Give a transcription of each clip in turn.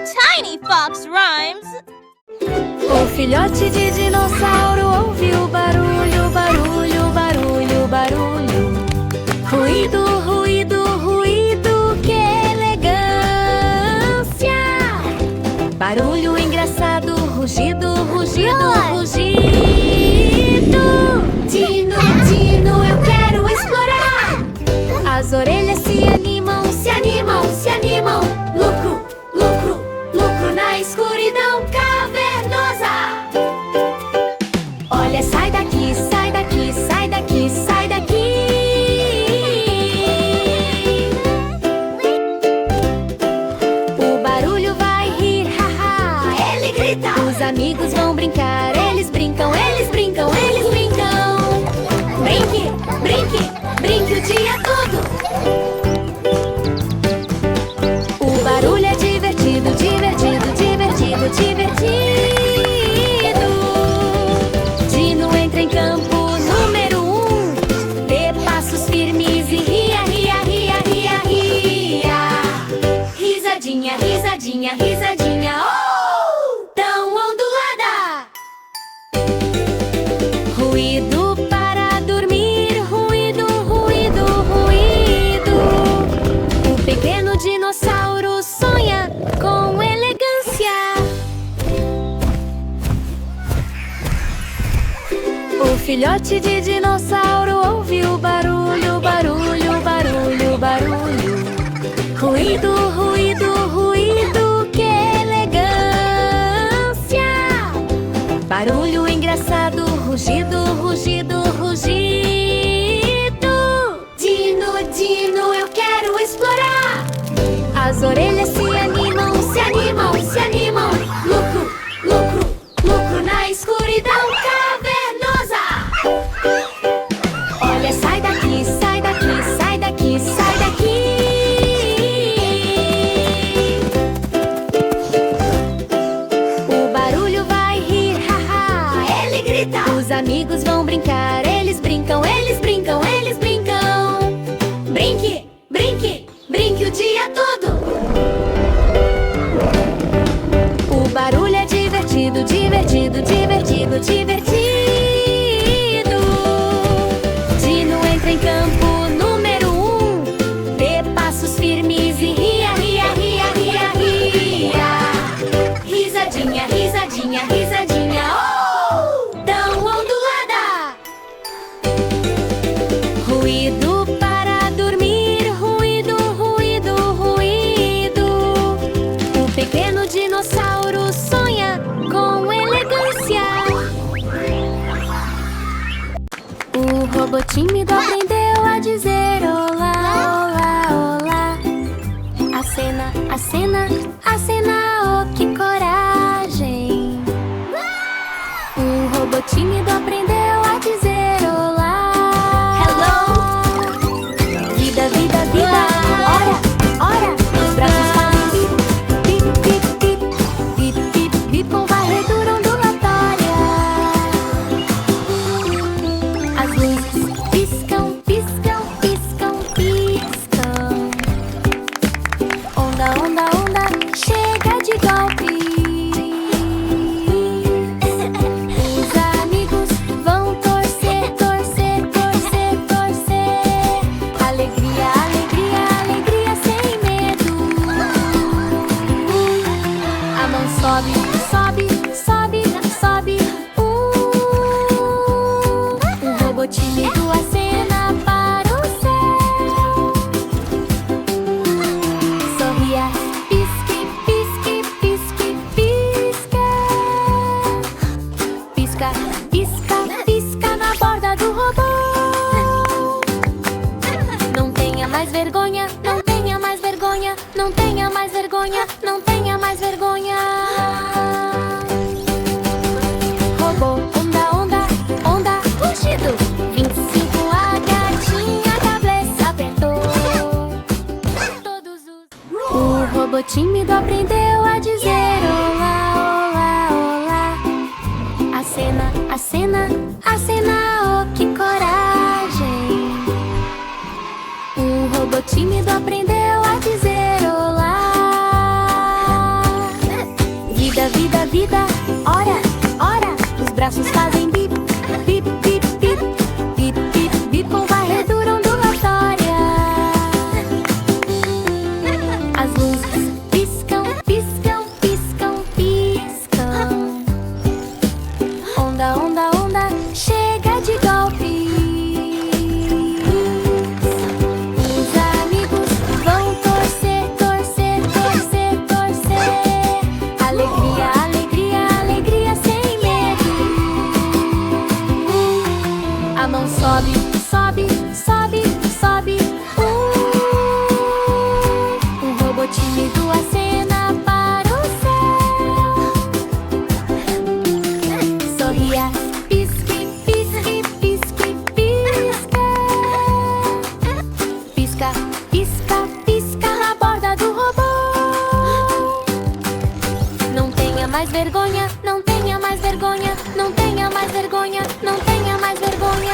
Tiny Fox Rhymes. O filhote de dinossauro ouviu barulho, barulho, barulho, barulho. Ruído, ruído, ruído, que elegância! Barulho engraçado, rugido, rugido, rugido. Dino, Dino, eu quero explorar. As orelhas se animam, se animam, se animam. Lucro, lucro, lucro na escuridão cavernosa. Olha, sai daqui, sai daqui, sai daqui, sai daqui. O barulho vai rir, haha, ele grita. Os amigos vão brincar, eles brincam, eles brincam, eles brincam. Brinque, brinque, brinque o dia todo. O barulho é divertido, divertido, divertido, divertido. Dino entra em campo número 1. Dê passos firmes e ria, ria, ria, ria, ria. Risadinha, risadinha, risadinha, oh! Tão ondulada. Ruído para dormir, ruído, ruído, ruído. O pequeno dinossauro sonha com elegância. O filhote de dinossauro ouviu barulho, barulho, barulho, barulho. Ruído, ruído, ruído, que elegância! Barulho engraçado, rugido, rugido, rugido. Dino, Dino, eu quero explorar. As orelhas se animam, se animam, se animam. Lucro, lucro, lucro na escuridão cavernosa. Olha, sai daqui, sai daqui, sai daqui, sai daqui. O barulho vai rir, haha, ele grita. Os amigos vão brincar, eles brincam, eles brincam, eles brincam. Brinque, brinque, brinque o dia todo. O barulho é divertido, divertido, divertido, divertido. Dino entra em campo número 1. Dê passos firmes e ria, ria, ria, ria, ria. Risadinha, risadinha, risadinha, oh! Tão ondulada. Ruído para dormir, ruído, ruído, ruído. O pequeno dinossauro sonha com elegância. O robô tímido aprendeu a dizer olá, olá, olá. Acena, acena, acena, oh que coragem. O robô tímido aprendeu a dizer olá. Hello. Vida, vida, vida. Ora, ora. Os braços fazem bip, bip, bip, bip, bip, bip, com varredura ondulatória. As luzes piscam, piscam, piscam, piscam. Onda, onda, onda, chega de golpe. Os amigos vão torcer, torcer, torcer, torcer. Alegria, alegria, alegria sem medo. A mão sobe, sobe, sobe, sobe. O robô tímido acena para o céu. Sorria, pisque, pisque, pisque, pisca. Pisca, pisca, pisca na borda do robô. Não tenha mais vergonha, não tenha mais vergonha, não tenha mais vergonha, não tenha mais vergonha. Robô, onda, onda, onda, rugido. 25, a gatinha, cabeça apertou. Todos os... O robô tímido aprendeu a dizer olá, olá, olá. Acena, acena, acena, oh que coragem. O robô tímido aprendeu a dizer olá. braços fazem bip, bip, bip, bip. Bip, bip, bip, com varredura ondulatória. As luzes piscam, piscam, piscam, piscam. Onda, onda, onda, chega de golpe. Os amigos vão torcer, torcer, torcer, torcer. Alegria, alegria, alegria sem medo. A mão sobe, sobe, sobe, sobe. Robô tímido acena para o céu. Sorria, pisque, pisque, pisque, pisca. Pisca, pisca, pisca na borda do robô. Não tenha mais vergonha, não tenha mais vergonha, não tenha mais vergonha, não tenha mais vergonha.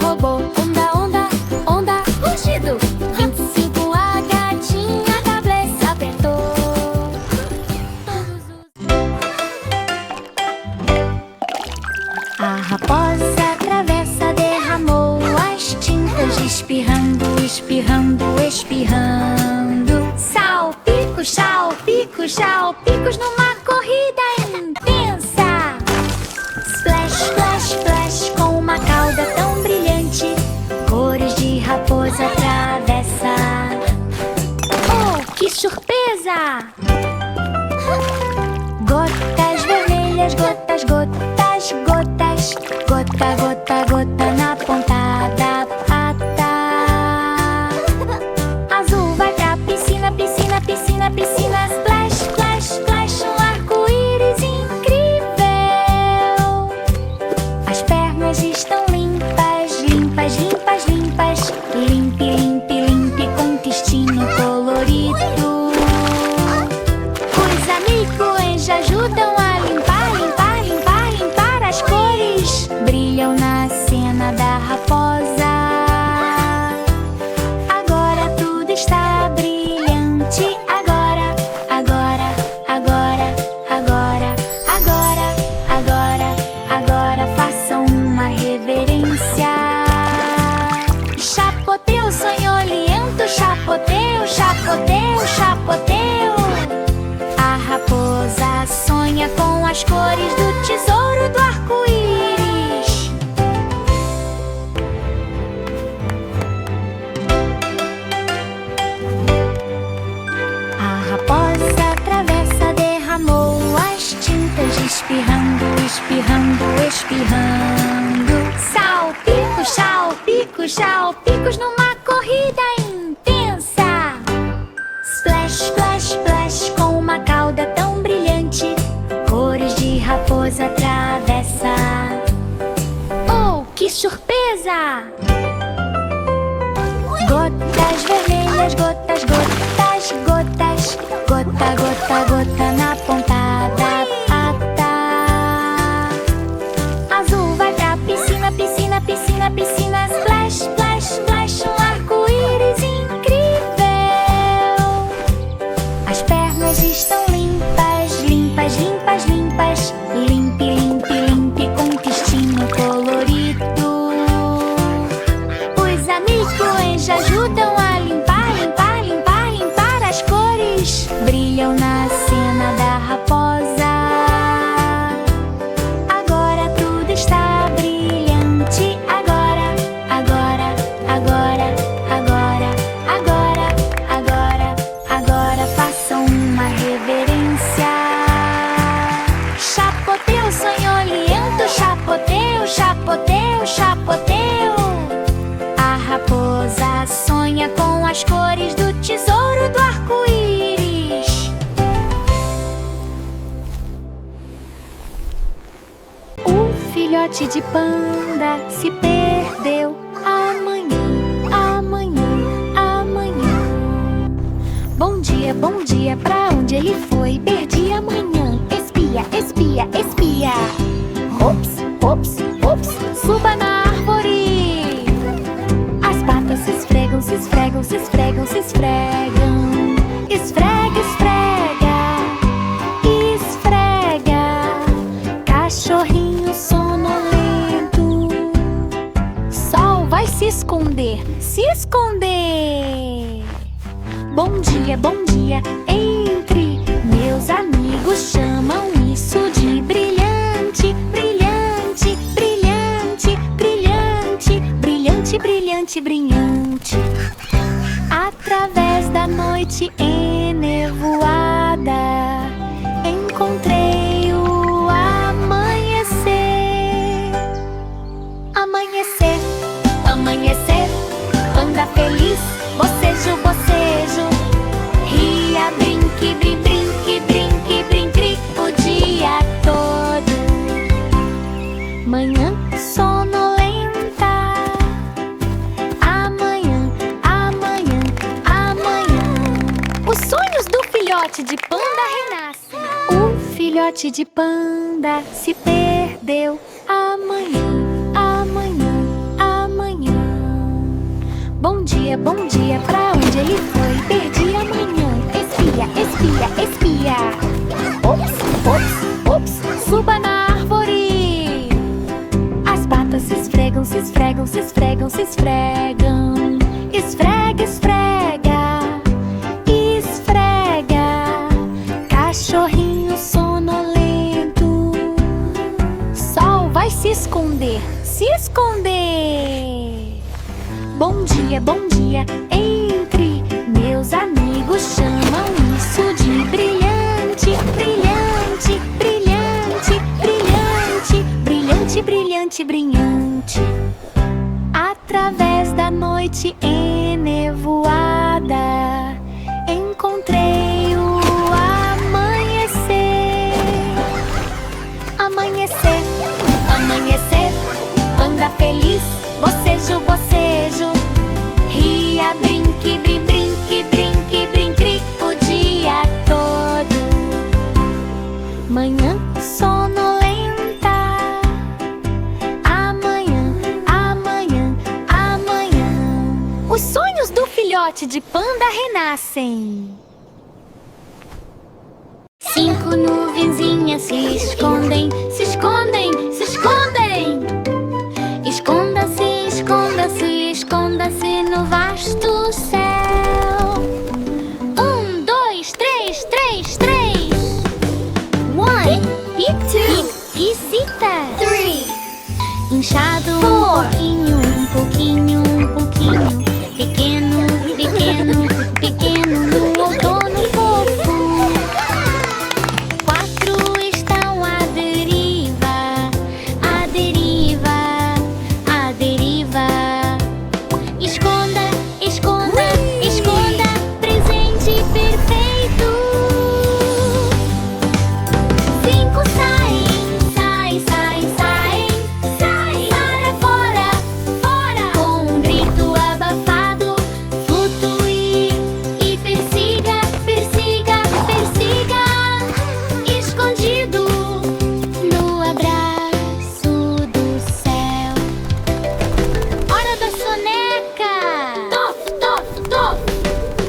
Robô, onda, onda, onda, rugido. 25, a gatinha, cabeça apertou. A raposa atravessa, derramou as tintas, espirrando, espirrando, espirrando. Salpicos, salpicos, salpicos numa corrida intensa. Splash, splash, splash, com uma cauda tão brilhante. Cores de raposa atravessa. Oh, que surpresa! Gotas vermelhas, gotas, gotas, gotas. Gota, gota, gota na ponta da pata. Azul vai pra piscina, piscina, piscina, piscina. Splash, splash, splash, um arco-íris incrível. As pernas estão limpas, limpas, limpas, limpas. Limpe, limpe, limpe, com intestino colorido. Os amigos ajudam a limpar, limpar, limpar, limpar. As cores brilham na cena da raposa. Agora tudo está brilhante. Agora, agora, agora, agora, agora, agora, agora façam uma reverência. Chapoteio sonholento, chapoteio, chapoteio, chapoteio. A raposa sonha com as cores do tesouro do arco-íris. A raposa atravessa, derramou as tintas, espirrando, espirrando, espirrando. Salpicos, salpicos, salpicos numa corrida intensa. Splash, splash, splash, com uma cauda tão brilhante. Cores de raposa atravessa. Oh, que surpresa! Gotas vermelhas, gotas, gotas, gotas. Gota, gota, gota na ponta da pata. Azul vai pra piscina, piscina, piscina, piscina. Splash, splash, splash, um arco-íris incrível. As pernas estão limpas, limpas, limpas, limpas. Limpe, limpe, limpe, com intestino colorido. Os amigos ajudam a limpar, limpar, limpar, limpar. As cores brilham na cena da raposa. Agora tudo está brilhante. Agora, agora, agora, agora, agora, agora, agora façam uma reverência. Chapoteio sonholento, chapoteio, chapoteio, chapoteio. A raposa sonha com as cores do tesouro do arco-íris. O filhote de panda se perdeu. Amanhã, amanhã, amanhã. Bom dia, pra onde ele foi? Perdi amanhã. Espia, espia, espia. Ops, ops, ops, suba na árvore. As patas se esfregam, se esfregam, se esfregam, se esfregam. Esfrega, esfrega, esfrega. se esconder. Bom dia, entre. Meus amigos chamam isso de brilhante, brilhante, brilhante, brilhante, brilhante, brilhante, brilhante. Através da noite enevoada, encontrei o amanhecer. Amanhecer, amanhecer, panda feliz, bocejo, bocejo. Ria, brinque, brin, brinque, brinque, brinque, o dia todo. Manhã sonolenta. Amanhã, amanhã, amanhã. Os sonhos do filhote de panda renascem. O filhote de panda se perdeu. Amanhã, amanhã, amanhã. Bom dia, pra onde ele foi? Perdi amanhã. Espia, espia, espia. Ops, ops, ops, suba na árvore. As patas se esfregam, se esfregam, se esfregam, se esfregam. Esfrega, esfrega, esfrega. Cachorrinho sonolento. Sol vai se esconder, se esconder. Bom dia, entre. Meus amigos chamam isso de brilhante, brilhante, brilhante, brilhante, brilhante, brilhante, brilhante. Através da noite enevoada, encontrei o amanhecer. Amanhecer, amanhecer, panda feliz, bocejo, bocejo. Ria, brinque, brin, brinque, brinque, brinque, o dia todo. Manhã sonolenta. Amanhã, amanhã, amanhã. Os sonhos do filhote de panda renascem. 5 nuvenzinhas se escondem, se escondem, se escondem. Esconda-se, esconda-se, esconda-se no vasto céu. 1, 2, 3, 3, 3. 1, pick 2, piscita. 3, inchado, 4, um pouquinho, um pouquinho. Pequeno, pequeno, pequeno no outono fofo. 4 estão à deriva, à deriva, à deriva. Esconda, esconda, esconda, presente perfeito. 5 saem, saem, saem, saem, saem para fora, fora. Com um grito abafado, flutue e persiga, persiga, persiga. Escondido no abraço do céu. Hora da soneca. Tof, tof, tof.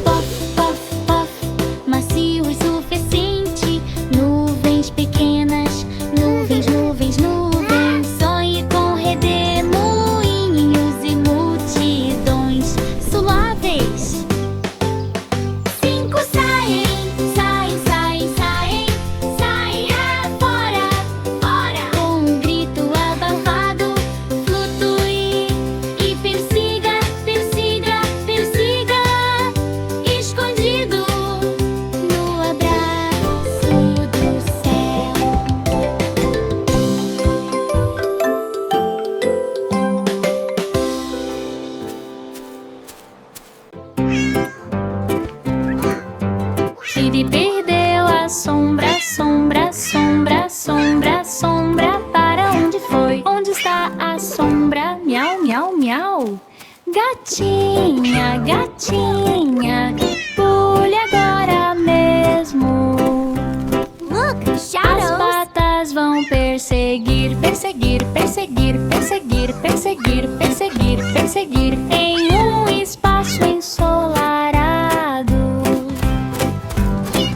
Pof, pof, pof. Macio o suficiente. Nuvens pequenas. Nuvens, nuvens, nuvens. Sonhe com redemoinhos e multidões suaves. 5 saem, saem, saem, saem, saem fora, fora. Com um grito abafado, flutue e persiga, persiga, persiga. Escondido no abraço do céu. Ele perdeu a sombra, sombra, sombra, sombra, sombra. Para onde foi? Onde está a sombra? Miau, miau, miau. Gatinha, gatinha, pule agora mesmo. Look, As shadows. patas vão perseguir, perseguir, perseguir, perseguir, perseguir, perseguir, perseguir em um espaço ensolarado.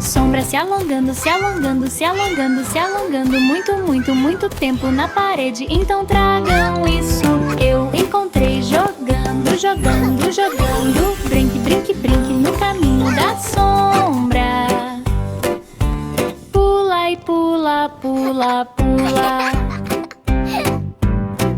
Sombra se alongando, se alongando, se alongando, se alongando muito, muito, muito tempo na parede. Então tragam isso, eu encontrei jogando, jogando, jogando. Brinque, brinque, brinque no caminho da sombra. Pula e pula, pula, pula.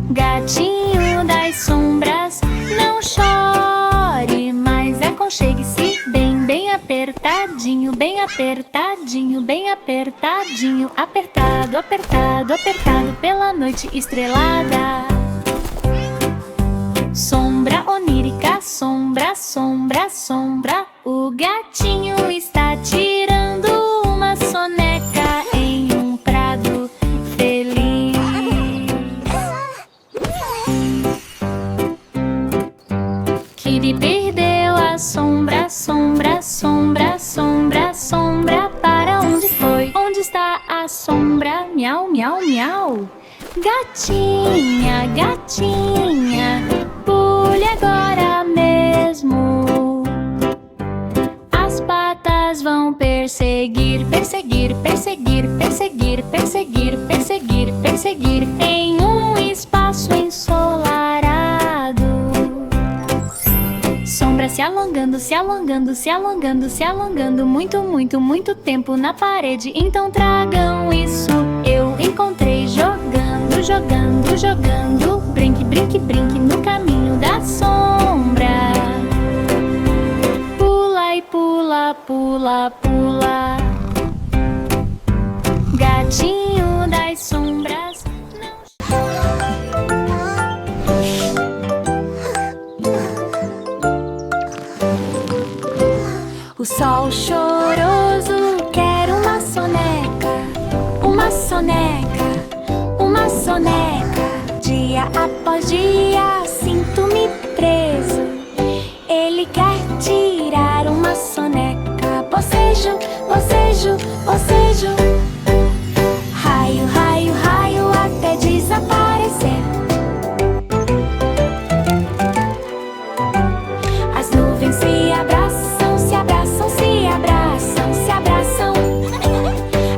Gatinho das sombras, não chore, mas aconchegue-se bem, bem apertadinho, bem apertadinho, bem apertadinho. Apertado, apertado, apertado pela noite estrelada. Sombra onírica, sombra, sombra, sombra. O gatinho está tirando uma soneca em um prado feliz. Kitty perdeu a sombra, sombra, sombra, sombra, sombra. Para onde foi? Onde está a sombra? Miau, miau, miau. Gatinha, gatinha, pule agora mesmo. As patas vão perseguir, perseguir, perseguir, perseguir, perseguir, perseguir, perseguir em um espaço ensolarado. Sombra se alongando, se alongando, se alongando, se alongando. Muito, muito, muito tempo na parede. Então tragam isso. Eu encontrei jogando, jogando, jogando. Brinque, brinque, brinque no caminho da sombra. Pula e pula, pula, pula. Gatinho das sombras, o sol choroso quer uma soneca, uma soneca, uma soneca. Dia após dia sinto-me preso. Ele quer tirar uma soneca. Bocejo, bocejo, bocejo. Raio, raio, raio até desaparecer. As nuvens se abraçam, se abraçam, se abraçam, se abraçam.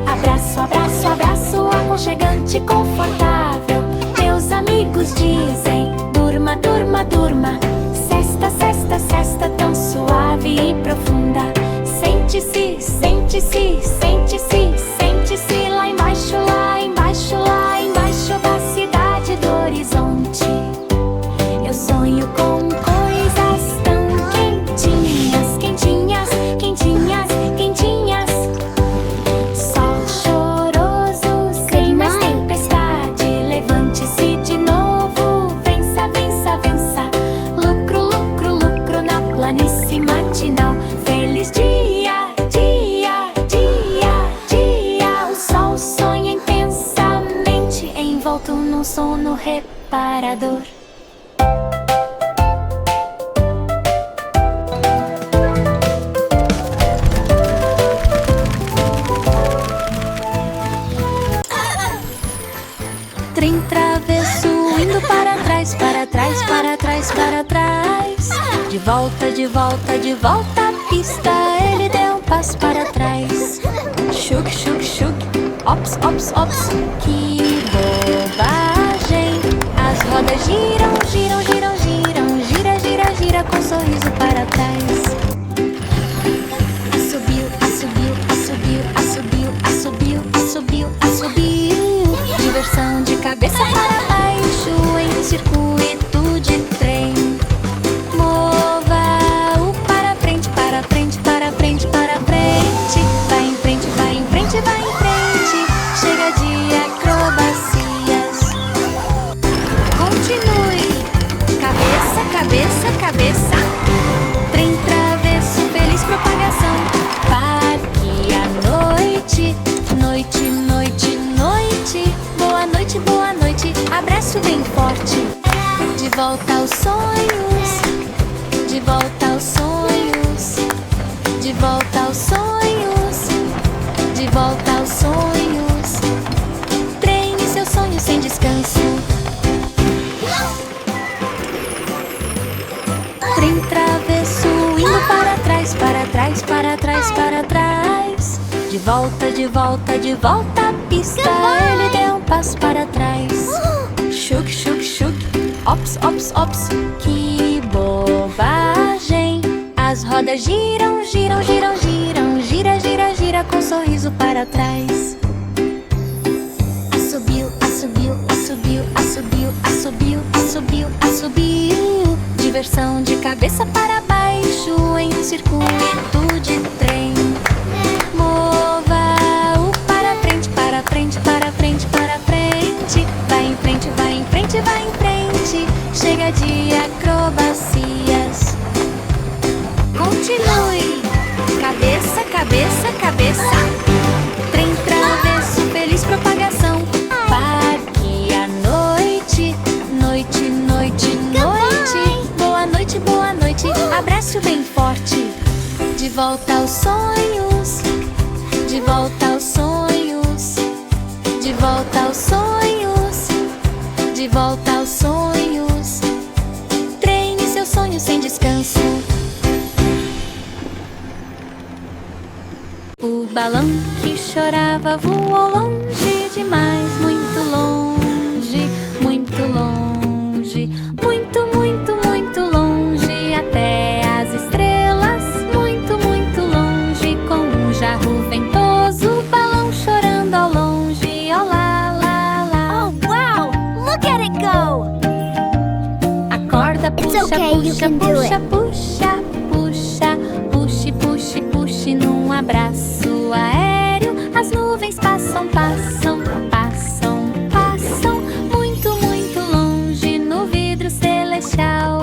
Abraço, abraço, abraço aconchegante, confortável. Meus amigos dizem: durma, durma, durma. Sesta, sesta, sesta, tão suave e profunda. Sente-se, sente-se, sente-se, sente-se lá embaixo, lá embaixo, lá embaixo da cidade do horizonte. Eu sonho com coisas tão quentinhas, quentinhas, quentinhas, quentinhas. Sol choroso, sem mais tempestade. Levante-se de novo, vença, vença, vença. Lucro, lucro, lucro na planície matinal. Feliz dia, dia, dia, dia. O sol sonha intensamente, envolto num sono reparador. Trem travesso indo para trás, para trás, para trás, para trás. De volta, de volta, de volta à pista. Ele deu um passo para trás. Chuk, chuk, chuk. Ops, ops, ops. Que bobagem. As rodas giram, giram, giram, giram. Gira, gira, gira com um sorriso para trás. Assobio, assobio, assobio, assobio, assobio, assobio, assobio. Diversão de cabeça para baixo em circuito de trem. Mova o para frente, para frente, para frente, para frente. Vai em frente, vai em frente, vai em frente. Chega de acrobacias. Continue. Cabeça, cabeça, cabeça. Trem travesso, feliz propagação. Parque à noite, noite, noite, noite. Boa noite, boa noite. Abraço bem forte. De volta aos sonhos, de volta aos sonhos, de volta aos sonhos, de volta aos sonhos. Treine seu sonho sem descanso. Trem travesso indo para trás, para trás, para trás, para trás. De volta, de volta, de volta à pista. Ele deu um passo para trás. Chuk, chuk, chuk. Ops, ops, ops. Que bom. rodas giram, giram, giram, giram. Gira, gira, gira com um sorriso para trás. Assobio, assobio, assobio, assobio, assobio, assobio, assobio. Diversão de cabeça para baixo em um circuito de trem. Mova-o para frente, para frente, para frente, para frente. Vai em frente, vai em frente, vai em frente. Chega de acrobacias. Continue. Cabeça, cabeça, cabeça. Trem travesso, feliz propagação. Parque à noite. Noite, noite, noite. Boa noite, boa noite. Abraço bem forte. De volta aos sonhos. De volta aos sonhos. De volta aos sonhos. De volta aos sonhos. Treine seus sonhos sem descanso. O balão que chorava voou longe demais, muito longe, muito longe, muito, muito, muito longe, até as estrelas, muito, muito longe, com um jarro ventoso, o balão chorando ao longe, oh lá, lá, lá. Oh, wow! Look at it go! A corda puxa, okay, you puxa, can do puxa, it. puxa, puxa, puxe, puxe, puxe num abraço aéreo. As nuvens passam, passam, passam, passam, muito, muito longe no vidro celestial.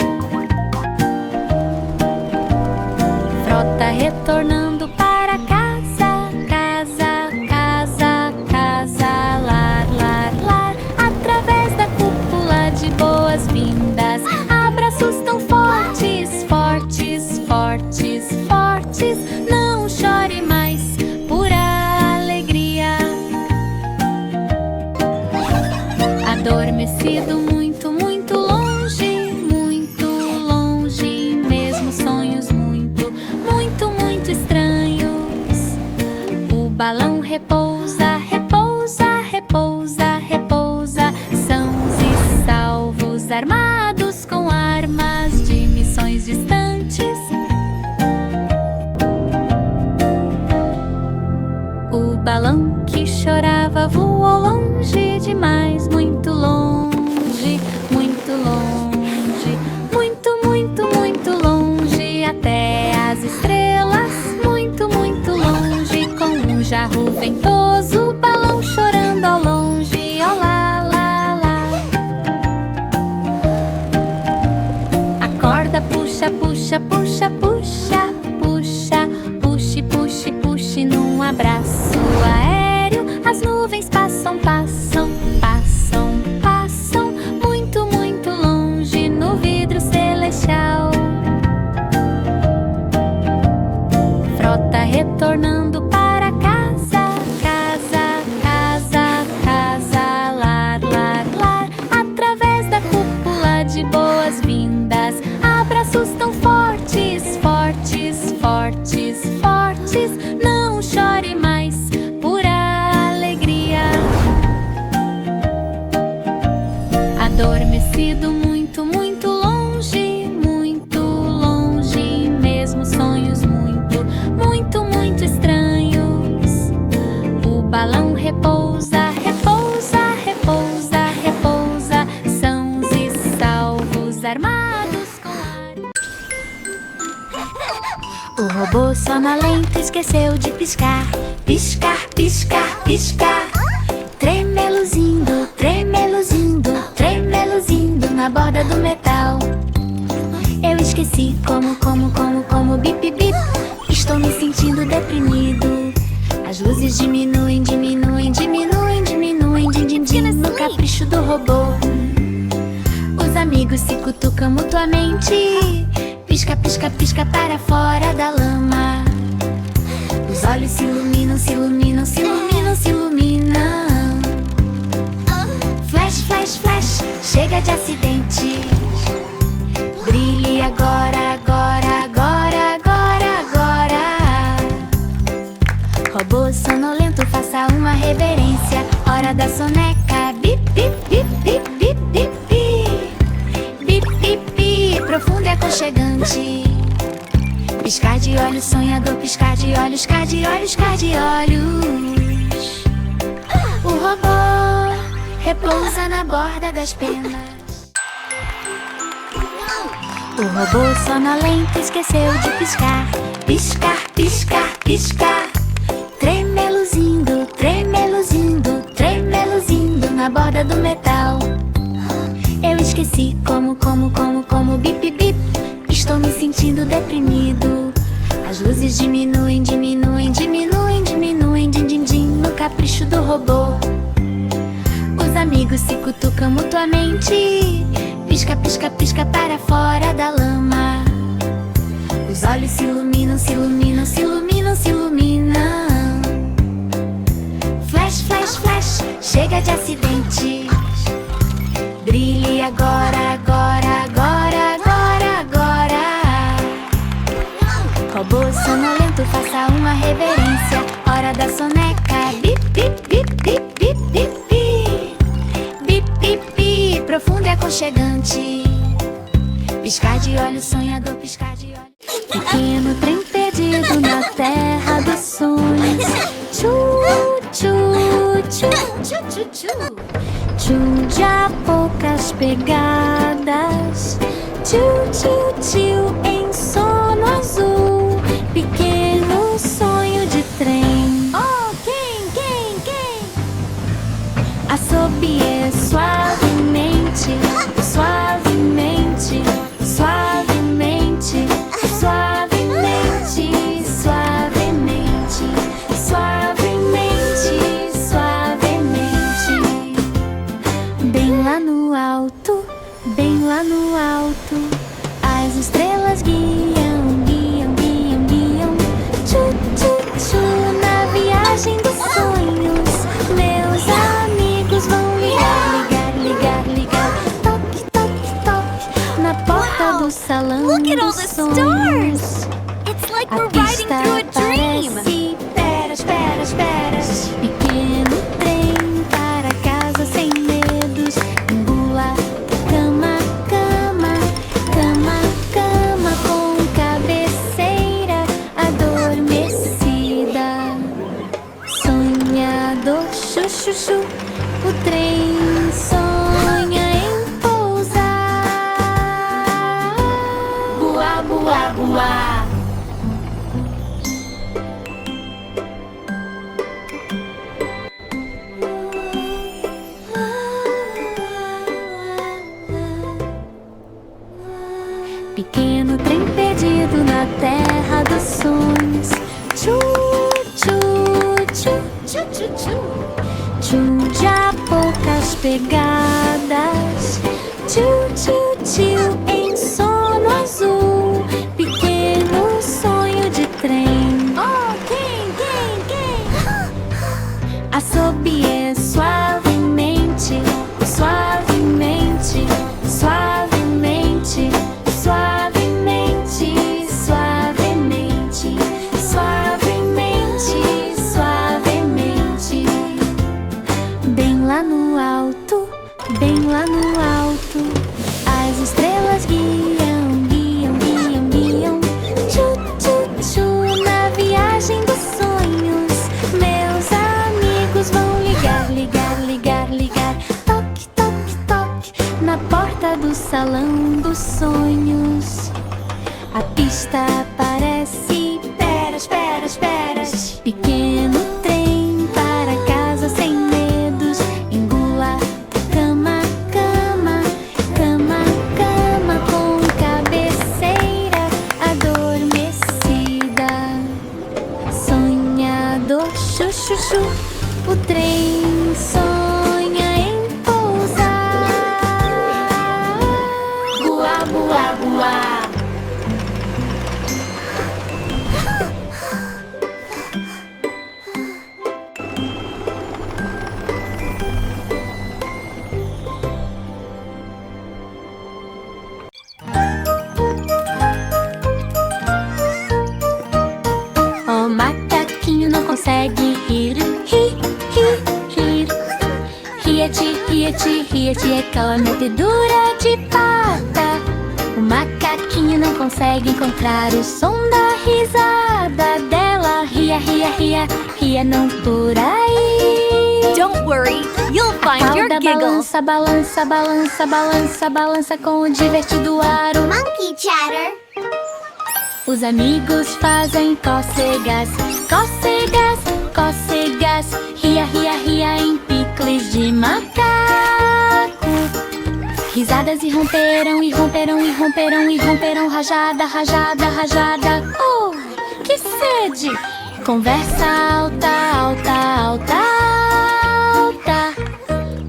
Frota retornando para casa, casa, casa, casa, lar, lar, lar, através da cúpula de boas-vindas. Abraços tão fortes, fortes, fortes, fortes. Não chore mais, pura alegria. Adormecido muito, muito longe, muito longe, mesmo sonhos muito, muito, muito estranhos. O balão repousa, repousa, repousa, repousa. Sãos e salvos, armados com armas de missões distantes. O balão que chorava voou longe demais, muito longe, muito longe, muito, muito, muito longe, até as estrelas, muito, muito longe, com um jarro ventoso, o balão chorando ao longe, oh lá, lá, lá. A corda puxa, puxa, puxa, puxa, puxa, puxe, puxe, puxe num abraço aéreo. As nuvens passam, passam, passam, passam, muito, muito longe no vidro celestial. Frota retornando para casa, casa, casa, casa, lar, lar, lar, através da cúpula de boas-vindas. Abraços tão fortes, fortes, fortes, fortes. Não chore mais, pura alegria. Adormecido muito, muito longe, muito longe, mesmo sonhos muito, muito, muito estranhos. O balão repousa, repousa, repousa, repousa. Sãos e salvos, armados com ar. O robô sonolento esqueceu de piscar. Piscar, piscar, piscar. Tremeluzindo, tremeluzindo, tremeluzindo na borda do metal. Eu esqueci como, bip, bip. Estou me sentindo deprimido. As luzes diminuem, diminuem, diminuem, diminuem, diminuem no capricho do robô. Os amigos se cutucam mutuamente. Pisca, pisca, pisca para fora da lama. Os olhos se iluminam, se iluminam, se iluminam, se iluminam. Flash, flash, flash, chega de acidente. Brilhe agora, agora, agora, agora, agora. Robô sonolento, faça uma reverência. Hora da soneca. Bip, bip, bip, bip, bip, bip, bip. Bip, bip, bip, profundo e aconchegante. Piscar de olhos, sonhador, piscar de olhos, cá de olhos, cá de olhos. O robô repousa na borda das penas. O robô sonolento esqueceu de piscar. Piscar, piscar, piscar. Tremeluzindo, tremeluzindo, tremeluzindo na borda do metal. Eu esqueci como, bip, bip. Estou me sentindo deprimido. As luzes diminuem, diminuem, diminuem, diminuem, din, din, din, no capricho do robô. Os amigos se cutucam mutuamente. Pisca, pisca, pisca para fora da lama. Os olhos se iluminam, se iluminam, se iluminam, se iluminam. Flash, flash, flash, chega de acidentes. Brilhe agora, agora, agora, agora, agora. Robô sonolento, faça uma reverência. Hora da soneca. Bip, bip, bip, bip, bip, bip, bip. Bip, bip, bip, profundo e aconchegante. Piscar de olhos, sonhador, piscar de olhos. Pequeno trem perdido na terra dos sonhos. Tchu, tchu, tchu, tchu, tchu, tchu. Tchu, de a poucas pegadas. Tchu, tchu, tchu, em sono azul. Pequeno sonho de trem. Oh, quem? Assobie suavemente, suavemente, suavemente, suavemente, suavemente, suavemente, suavemente. Bem lá no alto, bem lá no alto, as estrelas guiam, guiam, guiam, guiam. Tchu, tchu, tchu, na viagem dos sonhos. Meus amigos vão ligar, ligar, ligar, ligar. Toque, toque, toque, na porta do salão Look at all dos the sonhos. stars! It's like A we're riding pista through a dream! parece. Espera, espera, espera. Pequeno trem para casa sem medos. Engula, cama, cama, cama, cama com cabeceira adormecida. Sonhador, chu, chu, chu, o trem sonha em pousar. Boa, boa, boa. Pequeno trem perdido na terra dos sonhos. Tchu, tchu, tchu, tchu, tchu, tchu. Tchu, de a poucas pegadas. Tchu, tchu, tchu, em sono azul. Pequeno sonho de trem. Oh, quem? Assobie suavemente, suavemente, suavemente, suavemente, suavemente, suavemente, suavemente. Bem lá no alto, bem lá no alto, as estrelas guiam, guiam, guiam, guiam. Tchu, tchu, tchu, na viagem dos sonhos. Meus amigos vão ligar, ligar, ligar, ligar. Toque, toque, toque, na porta do salão dos sonhos. A pista parece. Espera, espera, espera. Pequeno trem para casa sem medos. Engula, cama, cama, cama, cama com cabeceira adormecida. Sonhador, chu, chu, chu, o trem sonha em pousar. Boa, boa, boa. O macaquinho não consegue rir. Rir, rir, rir. Ria-te, ria-te, ria-te, é aquela metedura de pata. O macaquinho não consegue encontrar o som da risada dela. Ria, ria, ria, ria não por aí. Don't worry, you'll find your Cauda giggle. balança, balança, balança, balança, balança com o divertido aro. Monkey chatter. Os amigos fazem cócegas, cócegas, cócegas. Ria, ria, ria em picles de macaco. Risadas e romperam, e romperam, e romperam, e romperam. Rajada, rajada, rajada. Oh, que sede! Conversa alta, alta, alta, alta.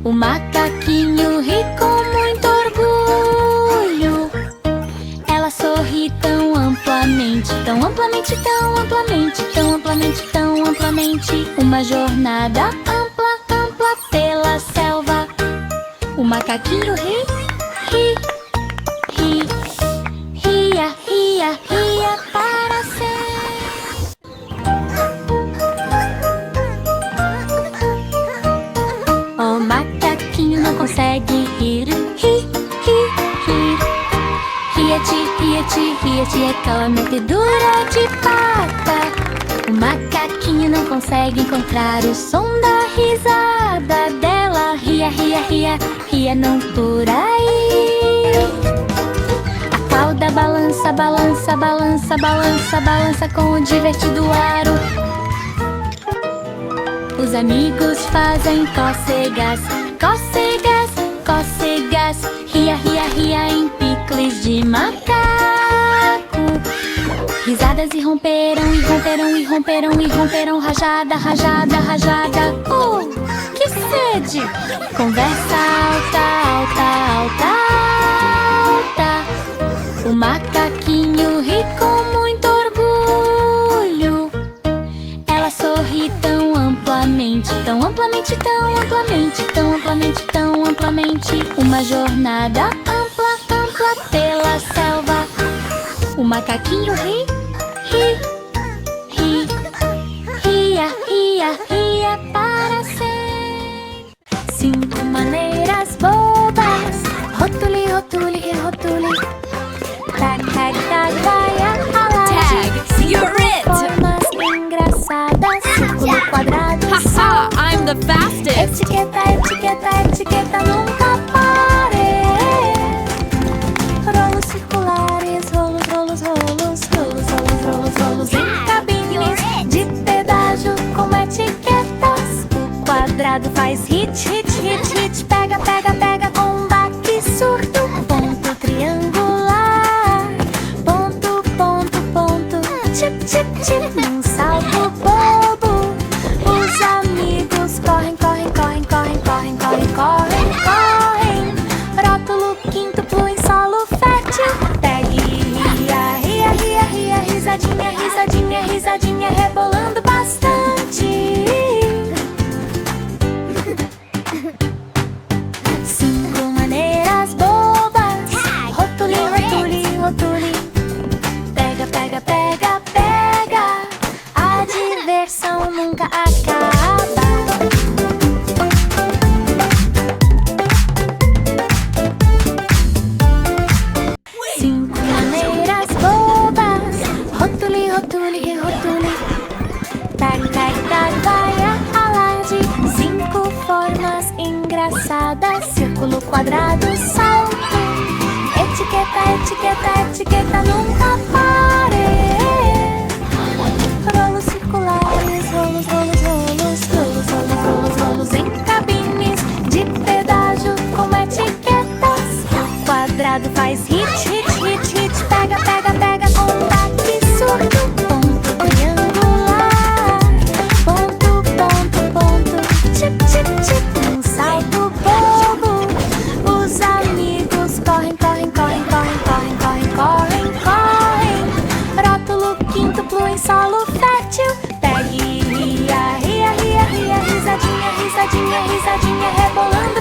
O macaquinho ri com muito orgulho. Ela sorri tão amplamente, tão amplamente, tão amplamente, tão amplamente, tão amplamente. Uma jornada ampla, ampla pela selva. O macaquinho ri, ri, ri, ria, ria, ria para sempre. O macaquinho não consegue rir, ri, ri, rir. Ria-te, ria-te, ria-te, é aquela metedura de pata. O macaquinho não consegue encontrar o som da risada dela. Ria, ria, ria, ria não por aí. A cauda balança, balança, balança, balança, balança com o divertido aro. Os amigos fazem cócegas, cócegas, cócegas. Ria, ria, ria em picles de macaco. Risadas e romperam, e romperam, e romperam, e romperam. Rajada, rajada, rajada. Oh, que sede! Conversa alta, alta, alta, alta. O macaquinho ri com muito orgulho. Ela sorri tão amplamente, tão amplamente, tão amplamente, tão amplamente, tão amplamente. Uma jornada ampla, ampla pela selva. O macaquinho ri, ri, ri, ria, ria, ria para sempre. 5 maneiras bobas. Rotule, rotule, rotule. Tag, tag, tag, vai a Tag, you're it. Formas engraçadas, círculo, quadrado, Haha, I'm the fastest. etiqueta, etiqueta, etiqueta nunca pare. Rolos circulares, rolos, rolos, rolos, rolos, rolos, rolos, rolos em cabines de pedágio com etiquetas. O quadrado faz hit, hit, hit, hit. Pega, pega, pega com baque surdo. Ponto triangular. Ponto, ponto, ponto. Tip, tip, tip. Num salto bobo. Os amigos correm, correm, correm, correm, correm, correm, correm, correm. Rótulo quíntuplo em solo fértil. Pegue, ria, ria, ria, ria. Risadinha, risadinha, risadinha, rebolando bastante. 5 maneiras bobas. Rotule, rotule, rotule. Pega, pega, pega, pega. A diversão nunca acaba. 5 maneiras bobas. Rotule, rotule, rotule. Tag, tag, tag, vai a alarde. 5 formas engraçadas. Círculo, quadrado, salto. Etiqueta, etiqueta, etiqueta nunca pare. Rolos circulares, rolos, rolos, rolos, rolos, rolos, rolos, rolos em cabines de pedágio com etiquetas. O quadrado faz hit, hit, hit, hit. Pega, pega, pega com baque surdo. Ponto triangular. Ponto, ponto, ponto. Tip, tip, tip. Um salto bobo. Os amigos correm, correm, correm, correm, correm, correm, correm, correm. Rótulo quíntuplo em solo fértil. Pegue, ria, ria, ria, ria. Risadinha, risadinha, risadinha, rebolando